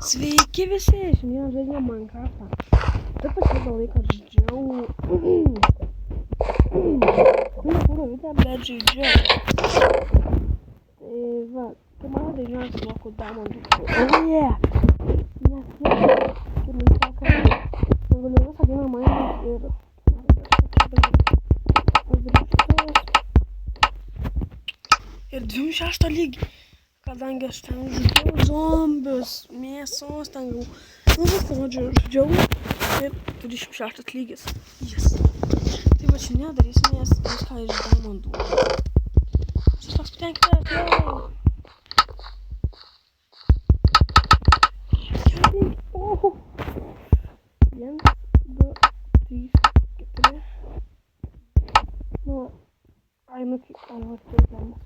Sveiki visi, šiandien žaidžiame Minecraftą. Taip pat ilgą laiką žaidžiau... Nekūriau video, bet žaidžiau. Tai va, tai mano dažniausiai blokų diamondų. Nes jie, kaip man sako, negaliu visą dieną mainus ir... Ir 26 lygį. Kadangi aš ten žudžiau zombius, mėsos ten jau, nu viską žudžiau ir 26 lygis. Yes. Tai va šiandien darysimės viską iš diamondų. Šis toks patenkintas, jau. Oho. 1, 2, 3, 4. Nu, ai, nu kaip, va, tai žemės.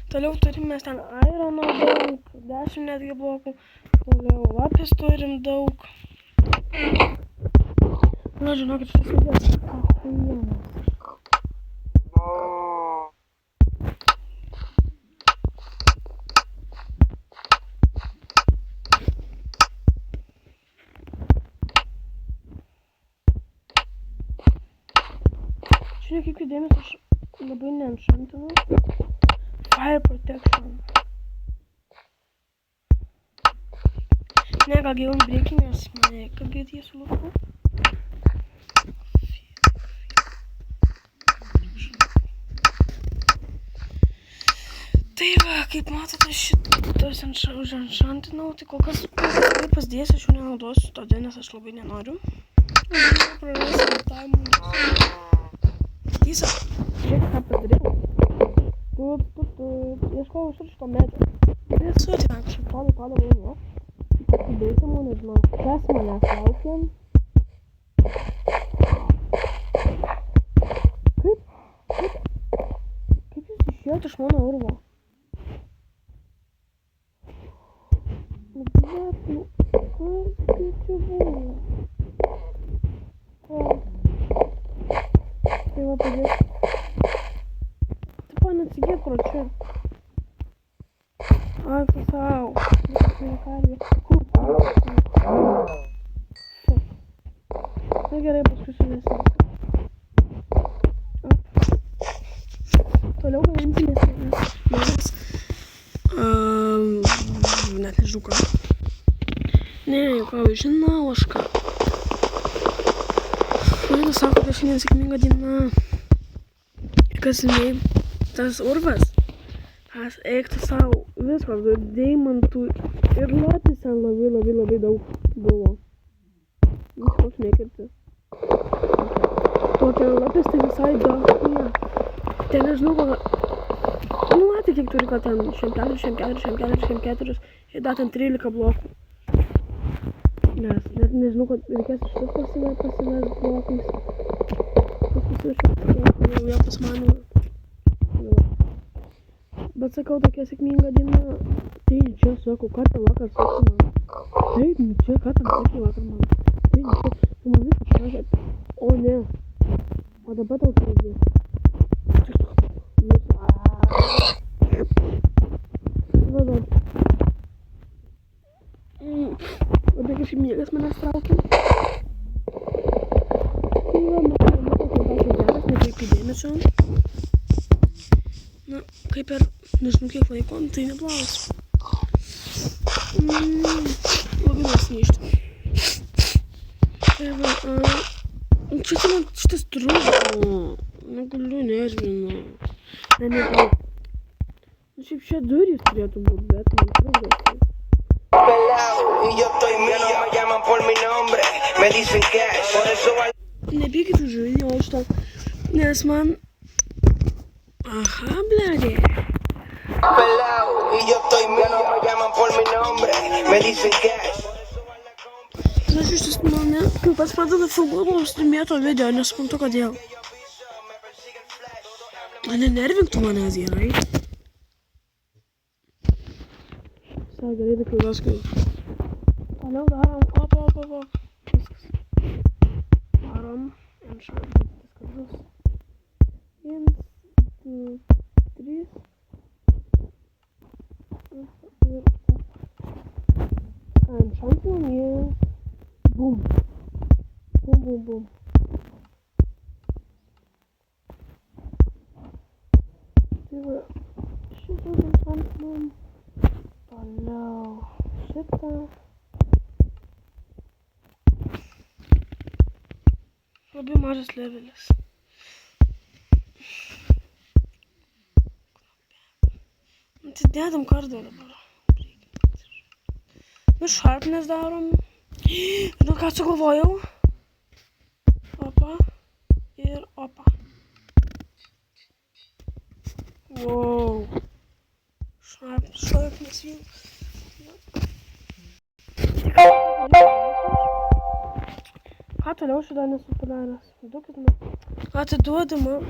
Toliau turime ten irono daug, 10 netgi blokų, toliau lapis turim daug. Na, žinokit, šis videos achuienas. Čia nekreipkit dėmesio, aš labai neenchantinu. Fire protection. Ne, gal geriau breaking, nes mane kad greitai sulūko. Tai va, kaip matote, šitas uženchantinau, tai kol kas pasidėsiu, aš jų nenaudosiu, todėl nes aš labai nenoriu. Prarasiu diamondus. Tysa, žiūrėk, ką padariau. Ieškojau šito medžio. Esu ten kažkaip pada laimėjo. Įbėsimų, nežinau, kas manęs laukia. Kaip jūs išėjot iš mano urvo? Bet, nu, kas čia buvo? Tai va, padėk. Neatsigėk pro čia. Ai, pasau. Na gerai, paskui sulėsim. Toliau gaminsimės mes. Net nežinau ką. Ne, ką, žinau aš ką. Man sako, kad šiandien sėkminga diena. Kas žinai? Tas urvas, tas eiktų savo visko, deimantų ir lapis ten labai daug buvo. Visko nekirti. Tokia lapis tai visai daug. Ten nežinau, ką... Nu, matai, kiek turi, kad ten 104 ir dar ten 13 blokų. Nes net nežinau, kad reikės iš vis pasivers blokais. Jau vėl pas mane. Bet sakau, tokia sėkminga diena. Tai čia sakau, ką tą vakar sakau man. Taip, čia ką tam sakau vakar man. Tai čia, tu man viską šakėt. O ne. O dabar tau trūdė. Vadod. Labai kažkaip miegas manęs traukia. Tai va, matau, kad geras, nekreipkit dėmesio. Na, kaip ir, nežinau kiek laiko, tai neblogas. Labai nesneišti. Tai va, čia tai man šitas trūko. Negaliu, nervinu. Negaliu. Nu, šiaip čia durys turėtų būti, bet man trūko. Nepykit už žaidimą, o šitą, nes man... Ajá, bladé. Pelao, y yo estoy mío, me llaman por mi nombre, me dicen cash. Aš iš tiesų mane, kai pats pradeda filmuoti streamėto video, nesuprantu kodėl. Mane nervink tu manęs, gerai? Sau gerai, tai klaidos kai. Toliau darom, op. Viskas. Darom, enchant, viskas bus. 1, 2, 3. šantinam jį. Bum. Bum, bum, bum. Tai va, šitą šantinam. Toliau šitą. Labai mažas levelis. Tai dedam kardą dabar. Nu, sharpness darom. Nu, ką sugalvojau? Opa. Ir opa. Wow. Sharpness jau. Ką toliau šitą nesu padaręs? Duokit man. Atiduodi man.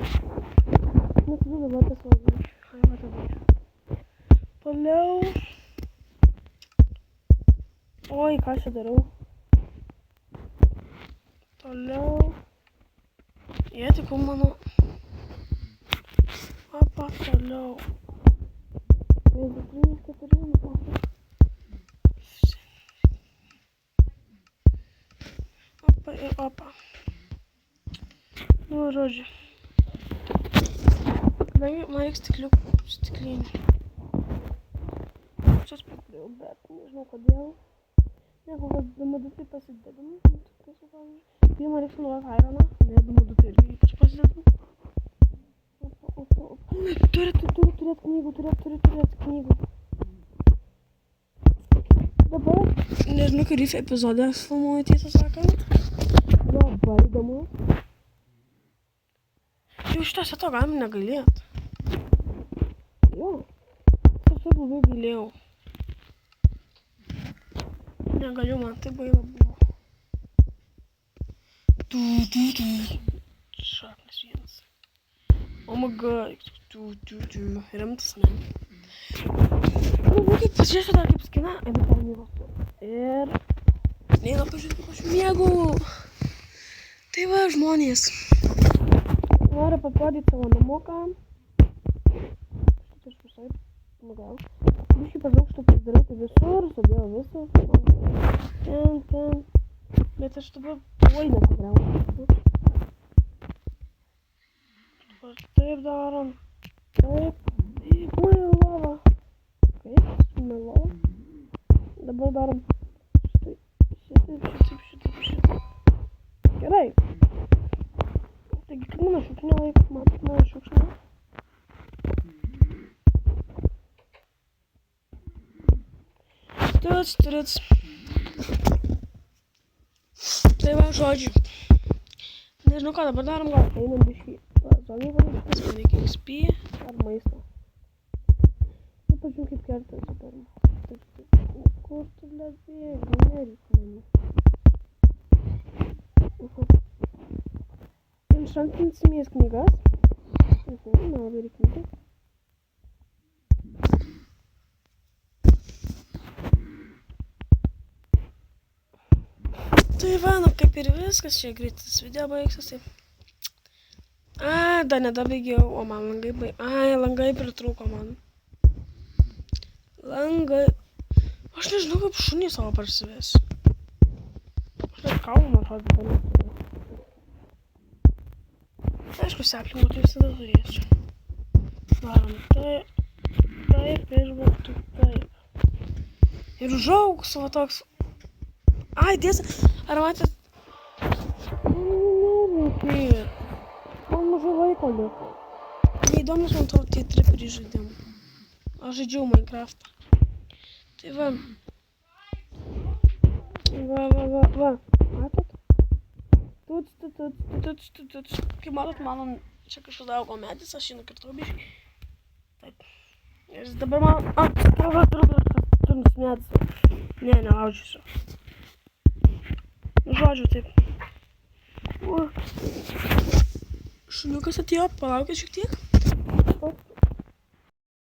Atiduodi man tas valdas. Ai, va dabar. Toliau. Oi, ką aš čia darau? Toliau. Jie tik mano. Opa, toliau. 1, 2, 3, 4, opa. Opa ir opa. Nu, žodžiu. Man reikia stiklinį. Čia spėliau, bet nežinau kodėl. Jeigu kad dumadutai pasidedam, pirmą reikia naudoti ironą, ne dumadutai irgi ypač pasidedam. Opa. Turėt knygų. Dabar, nežinau, kurį epizodą filmuoju, tiesą sakant. Labai įdomu. Jau šitą seto galim negailėt. Jo. Tiesiog labai gailėjau. Negaliu, man tai baila buvo. Sharpness 1. Oh my god. Rimtas, ne? Kaip pažiūrėsiu dar kaip skina, einu permygos. Ir... Neina pažiūrėti, kaip aš mėgau. Tai va, žmonės. Noriu papadyti savo namuką. Štai aš visai pagal. Biškai per daug šitą pasidaryti visur, sudėjau visur. Ten. Bet aš dabar oi nepagriau. Taip darom. Taip. Oi, lava. Kaip? Lava. Dabar darom. Šitaip. Gerai. Taigi, kaip mano šiukšinė laiko, matot mano šiukšinė. Tuts. Tai va, žodžiu. Nežinau, ką dabar darom, gal einam biškį. Zogai valytis, man reikia XP ar maisto. Nu, pažiūrėjau, kaip kertas dabar. Taip. Kur tu bėgi? Nereikia manį. Enštantinsimės knygas. Nelabai reikia. Tai va, nu kaip ir viskas, čia greitas video baigsis, taip. Dar nedabaigiau, o man langai pritrūko man. Langai. Aš nežinau, kaip šunį savo parsives. Aš net kaulų, man atrodo, palikti. Aišku, seplingų tai visada turėsiu. Darom taip, išbrauktų taip. Ir užaugs savo toks. Ai, tiesa, ar matėt? Nereikia. Man mažai laiko liko. Neįdomus man to tie triperiai žaidimai. Aš žaidžiau Minecraftą. Tai va. Va. Matot? Tuts. Kaip matot, mano čia kažkada augo medis, aš jį nukirtau biškį. Taip. Ir dabar man... Turnis medis. Ne, nelaužysiu. Žodžiu, taip. Šuniukas atėjo, palaukit šiek tiek.